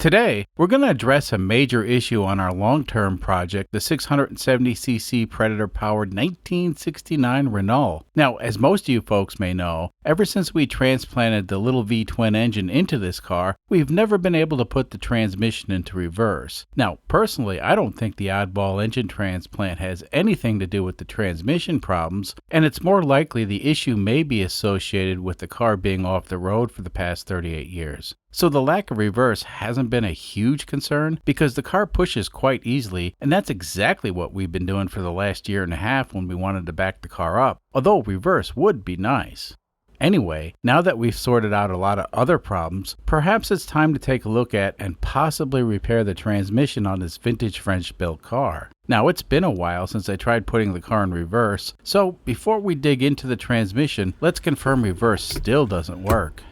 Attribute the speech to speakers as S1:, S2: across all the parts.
S1: Today, we're going to address a major issue on our long-term project, the 670cc Predator-powered 1969 Renault. Now, as most of you folks may know, ever since we transplanted the little V-twin engine into this car, we've never been able to put the transmission into reverse. Now, personally, I don't think the oddball engine transplant has anything to do with the transmission problems, and it's more likely the issue may be associated with the car being off the road for the past 38 years. So the lack of reverse hasn't been a huge concern because the car pushes quite easily, and that's exactly what we've been doing for the last year and a half when we wanted to back the car up, although reverse would be nice. Anyway, now that we've sorted out a lot of other problems, perhaps it's time to take a look at and possibly repair the transmission on this vintage French-built car. Now, it's been a while since I tried putting the car in reverse, so before we dig into the transmission, let's confirm reverse still doesn't work.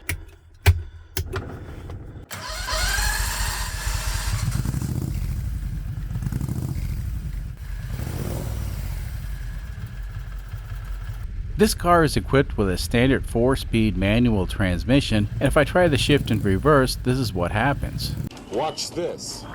S1: This car is equipped with a standard 4-speed manual transmission, and if I try the shift in reverse, this is what happens.
S2: Watch this.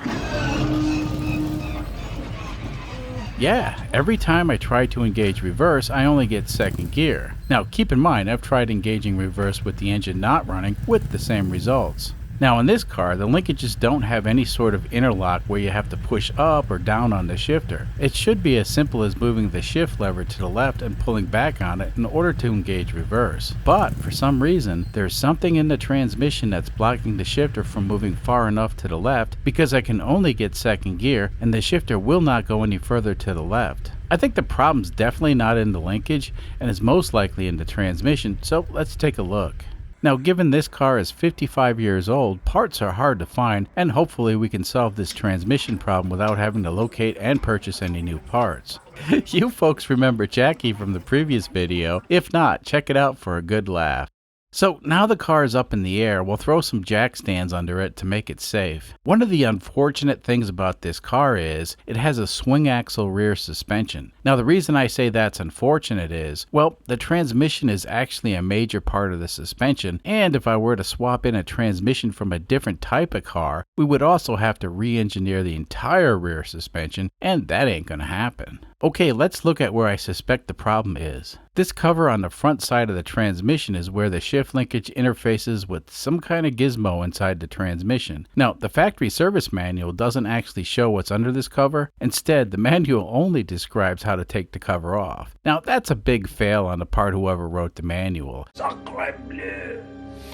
S1: Yeah, every time I try to engage reverse, I only get second gear. Now keep in mind, I've tried engaging reverse with the engine not running with the same results. Now in this car, the linkages don't have any sort of interlock where you have to push up or down on the shifter. It should be as simple as moving the shift lever to the left and pulling back on it in order to engage reverse. But for some reason, there's something in the transmission that's blocking the shifter from moving far enough to the left because I can only get second gear and the shifter will not go any further to the left. I think the problem's definitely not in the linkage and is most likely in the transmission, so let's take a look. Now, given this car is 55 years old, parts are hard to find, and hopefully we can solve this transmission problem without having to locate and purchase any new parts. You folks remember Jackie from the previous video? If not, check it out for a good laugh. So now the car is up in the air, we'll throw some jack stands under it to make it safe. One of the unfortunate things about this car is it has a swing axle rear suspension. Now the reason I say that's unfortunate is, well, the transmission is actually a major part of the suspension, and if I were to swap in a transmission from a different type of car, we would also have to re-engineer the entire rear suspension, and that ain't gonna happen. Okay, let's look at where I suspect the problem is. This cover on the front side of the transmission is where the shift linkage interfaces with some kind of gizmo inside the transmission. Now, the factory service manual doesn't actually show what's under this cover. Instead, the manual only describes how to take the cover off. Now, that's a big fail on the part of whoever wrote the manual.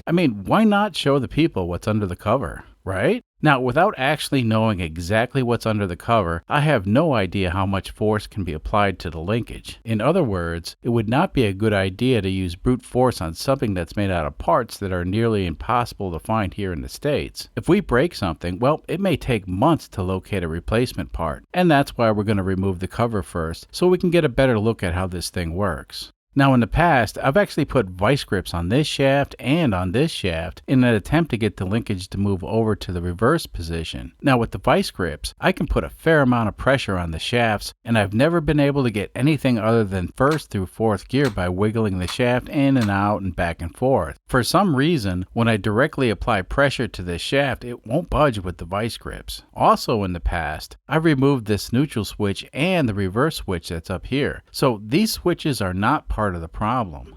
S1: I mean, why not show the people what's under the cover, right? Now, without actually knowing exactly what's under the cover, I have no idea how much force can be applied to the linkage. In other words, it would not be a good idea to use brute force on something that's made out of parts that are nearly impossible to find here in the States. If we break something, well, it may take months to locate a replacement part, and that's why we're going to remove the cover first, so we can get a better look at how this thing works. Now in the past, I've actually put vice grips on this shaft and on this shaft in an attempt to get the linkage to move over to the reverse position. Now with the vice grips, I can put a fair amount of pressure on the shafts, and I've never been able to get anything other than first through fourth gear by wiggling the shaft in and out and back and forth. For some reason, when I directly apply pressure to this shaft, it won't budge with the vice grips. Also in the past, I've removed this neutral switch and the reverse switch that's up here. So these switches are not part of the problem.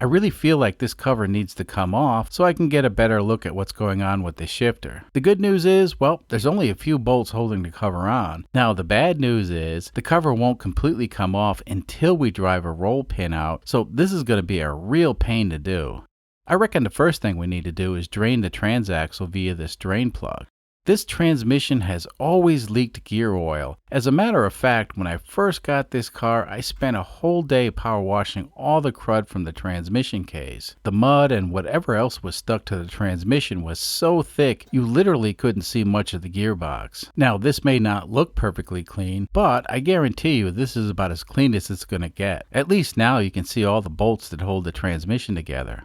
S1: I really feel like this cover needs to come off so I can get a better look at what's going on with the shifter. The good news is, well, there's only a few bolts holding the cover on. Now the bad news is the cover won't completely come off until we drive a roll pin out, so this is going to be a real pain to do. I reckon the first thing we need to do is drain the transaxle via this drain plug. This transmission has always leaked gear oil. As a matter of fact, when I first got this car, I spent a whole day power washing all the crud from the transmission case. The mud and whatever else was stuck to the transmission was so thick, you literally couldn't see much of the gearbox. Now, this may not look perfectly clean, but I guarantee you this is about as clean as it's gonna get. At least now you can see all the bolts that hold the transmission together.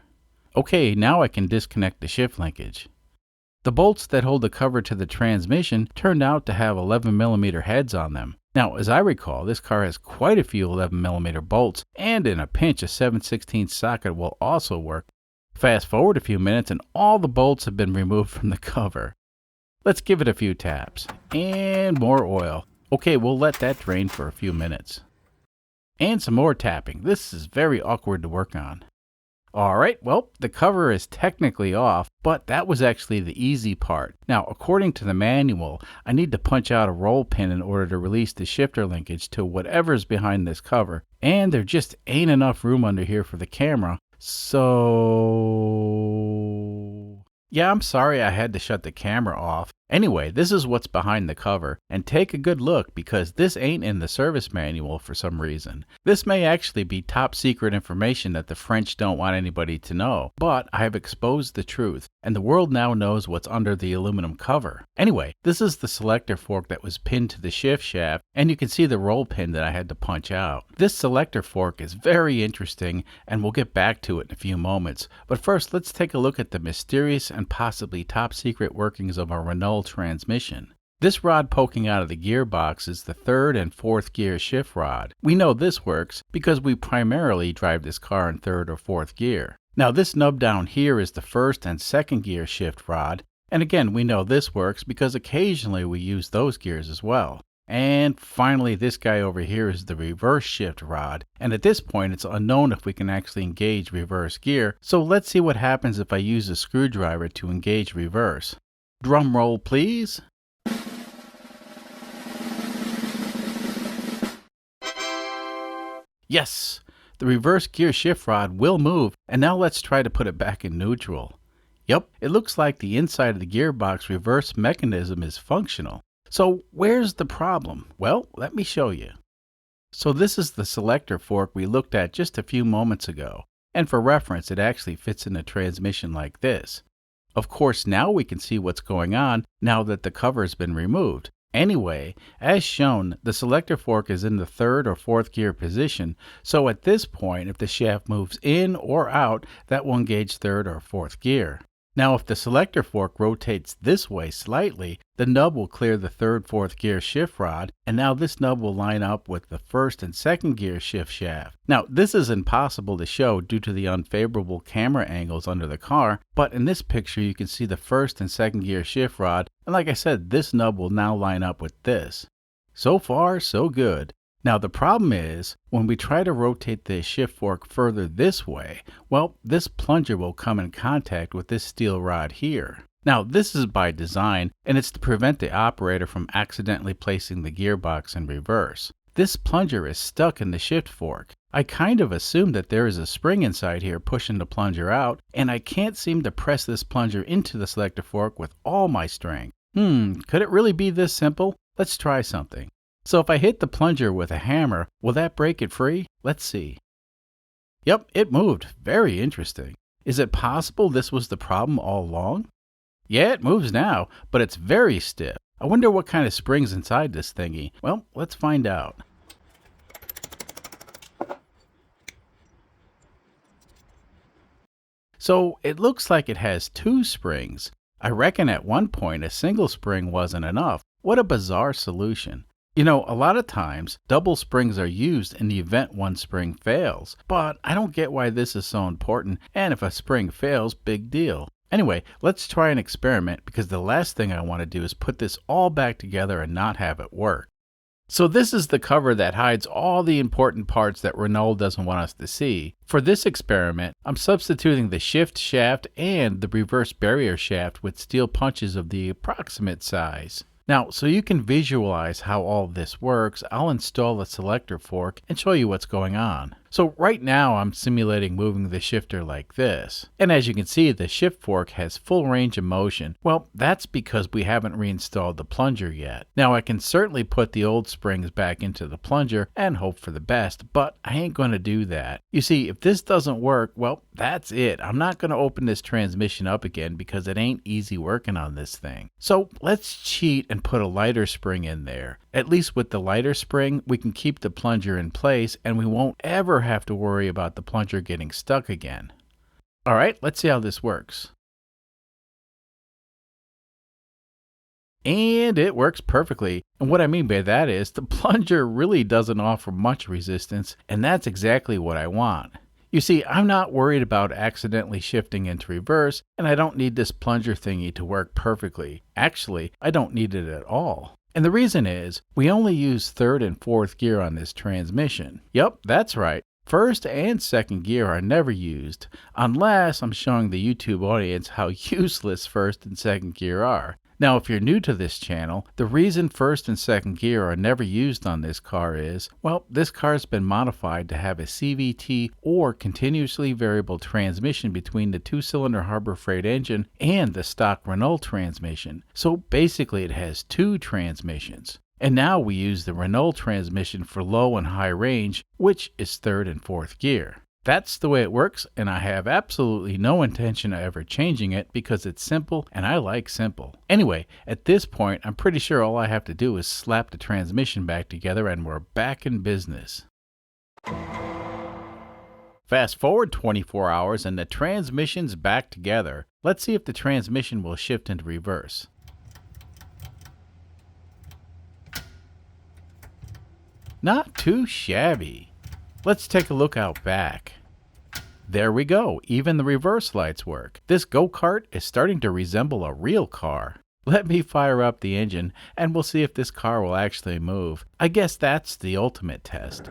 S1: Okay, now I can disconnect the shift linkage. The bolts that hold the cover to the transmission turned out to have 11mm heads on them. Now, as I recall, this car has quite a few 11mm bolts, and in a pinch a 7/16 socket will also work. Fast forward a few minutes and all the bolts have been removed from the cover. Let's give it a few taps. And more oil. Okay, we'll let that drain for a few minutes. And some more tapping. This is very awkward to work on. Alright, well, the cover is technically off, but that was actually the easy part. Now, according to the manual, I need to punch out a roll pin in order to release the shifter linkage to whatever's behind this cover, and there just ain't enough room under here for the camera, so... yeah, I'm sorry I had to shut the camera off. Anyway, this is what's behind the cover, and take a good look because this ain't in the service manual for some reason. This may actually be top secret information that the French don't want anybody to know, but I have exposed the truth, and the world now knows what's under the aluminum cover. Anyway, this is the selector fork that was pinned to the shift shaft, and you can see the roll pin that I had to punch out. This selector fork is very interesting, and we'll get back to it in a few moments, but first let's take a look at the mysterious and possibly top secret workings of our Renault transmission. This rod poking out of the gearbox is the third and fourth gear shift rod. We know this works because we primarily drive this car in third or fourth gear. Now this nub down here is the first and second gear shift rod, and again we know this works because occasionally we use those gears as well. And finally this guy over here is the reverse shift rod, and at this point it's unknown if we can actually engage reverse gear, so let's see what happens if I use a screwdriver to engage reverse. Drum roll please. Yes, the reverse gear shift rod will move, and now let's try to put it back in neutral. Yep, it looks like the inside of the gearbox reverse mechanism is functional. So where's the problem? Well, let me show you. So this is the selector fork we looked at just a few moments ago, and for reference it actually fits in a transmission like this. Of course, now we can see what's going on now that the cover has been removed. Anyway, as shown, the selector fork is in the third or fourth gear position, so at this point, if the shaft moves in or out, that will engage third or fourth gear. Now, if the selector fork rotates this way slightly, the nub will clear the third, fourth gear shift rod, and now this nub will line up with the first and second gear shift shaft. Now, this is impossible to show due to the unfavorable camera angles under the car, but in this picture you can see the first and second gear shift rod, and like I said, this nub will now line up with this. So far, so good. Now the problem is, when we try to rotate the shift fork further this way, well, this plunger will come in contact with this steel rod here. Now this is by design, and it's to prevent the operator from accidentally placing the gearbox in reverse. This plunger is stuck in the shift fork. I kind of assumed that there is a spring inside here pushing the plunger out, and I can't seem to press this plunger into the selector fork with all my strength. Could it really be this simple? Let's try something. So if I hit the plunger with a hammer, will that break it free? Let's see. Yep, it moved. Very interesting. Is it possible this was the problem all along? Yeah, it moves now, but it's very stiff. I wonder what kind of spring's inside this thingy. Well, let's find out. So it looks like it has two springs. I reckon at one point a single spring wasn't enough. What a bizarre solution. You know, a lot of times, double springs are used in the event one spring fails, but I don't get why this is so important, and if a spring fails, big deal. Anyway, let's try an experiment because the last thing I want to do is put this all back together and not have it work. So this is the cover that hides all the important parts that Renault doesn't want us to see. For this experiment, I'm substituting the shift shaft and the reverse barrier shaft with steel punches of the approximate size. Now, so you can visualize how all this works, I'll install a selector fork and show you what's going on. So right now I'm simulating moving the shifter like this. And as you can see, the shift fork has full range of motion. Well, that's because we haven't reinstalled the plunger yet. Now I can certainly put the old springs back into the plunger and hope for the best, but I ain't going to do that. You see, if this doesn't work, well, that's it. I'm not going to open this transmission up again because it ain't easy working on this thing. So let's cheat and put a lighter spring in there. At least with the lighter spring, we can keep the plunger in place and we won't ever have to worry about the plunger getting stuck again. Alright, let's see how this works. And it works perfectly. And what I mean by that is the plunger really doesn't offer much resistance, and that's exactly what I want. You see, I'm not worried about accidentally shifting into reverse, and I don't need this plunger thingy to work perfectly. Actually, I don't need it at all. And the reason is, we only use third and fourth gear on this transmission. Yep, that's right. First and second gear are never used, unless I'm showing the YouTube audience how useless first and second gear are. Now, if you're new to this channel, the reason first and second gear are never used on this car is, well, this car's been modified to have a CVT or continuously variable transmission between the two-cylinder Harbor Freight engine and the stock Renault transmission. So basically it has two transmissions. And now we use the Renault transmission for low and high range, which is third and fourth gear. That's the way it works, and I have absolutely no intention of ever changing it because it's simple and I like simple. Anyway, at this point, I'm pretty sure all I have to do is slap the transmission back together and we're back in business. Fast forward 24 hours and the transmission's back together. Let's see if the transmission will shift into reverse. Not too shabby. Let's take a look out back. There we go, even the reverse lights work. This go-kart is starting to resemble a real car. Let me fire up the engine and we'll see if this car will actually move. I guess that's the ultimate test.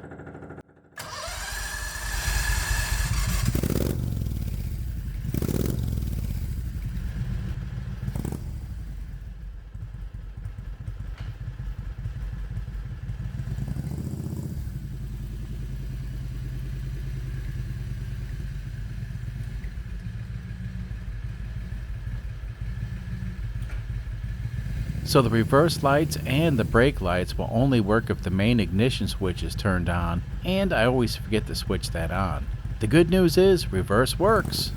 S1: So the reverse lights and the brake lights will only work if the main ignition switch is turned on, and I always forget to switch that on. The good news is reverse works.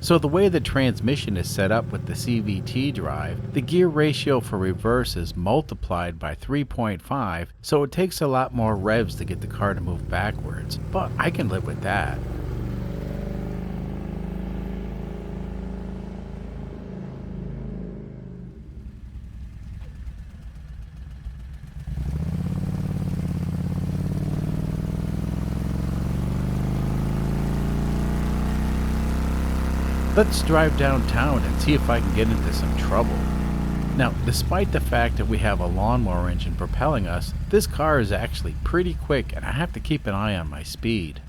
S1: So the way the transmission is set up with the CVT drive, the gear ratio for reverse is multiplied by 3.5, so it takes a lot more revs to get the car to move backwards, but I can live with that. Let's drive downtown and see if I can get into some trouble. Now, despite the fact that we have a lawnmower engine propelling us, this car is actually pretty quick and I have to keep an eye on my speed.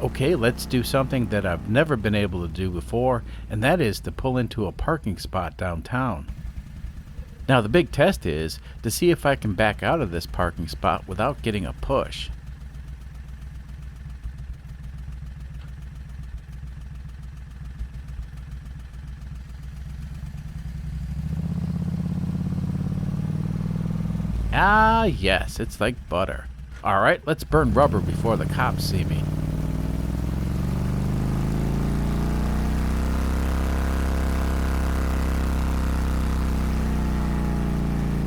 S1: Okay, let's do something that I've never been able to do before, and that is to pull into a parking spot downtown. Now the big test is to see if I can back out of this parking spot without getting a push. Ah, yes, it's like butter. Alright, let's burn rubber before the cops see me.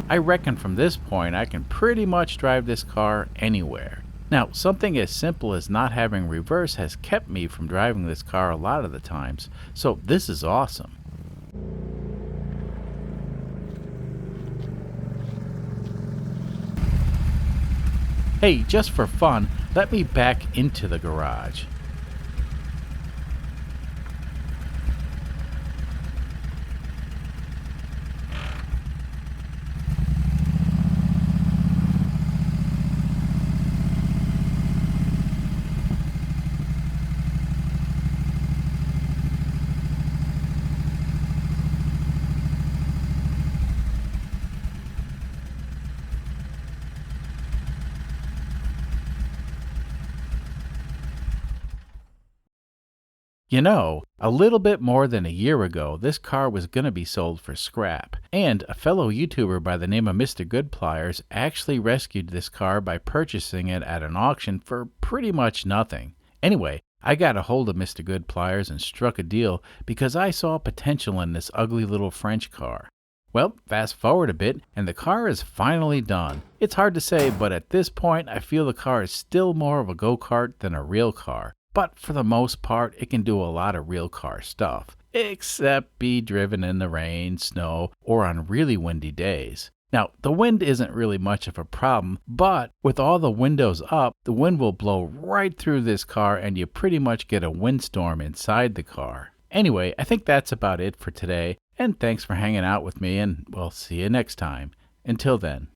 S1: I reckon from this point I can pretty much drive this car anywhere. Now, something as simple as not having reverse has kept me from driving this car a lot of the times, so this is awesome. Hey, just for fun, let me back into the garage. You know, a little bit more than a year ago, this car was going to be sold for scrap, and a fellow YouTuber by the name of Mr. Goodpliers actually rescued this car by purchasing it at an auction for pretty much nothing. Anyway, I got a hold of Mr. Goodpliers and struck a deal because I saw potential in this ugly little French car. Well, fast forward a bit, and the car is finally done. It's hard to say, but at this point, I feel the car is still more of a go-kart than a real car. But for the most part, it can do a lot of real car stuff, except be driven in the rain, snow, or on really windy days. Now, the wind isn't really much of a problem, but with all the windows up, the wind will blow right through this car and you pretty much get a windstorm inside the car. Anyway, I think that's about it for today, and thanks for hanging out with me, and we'll see you next time. Until then.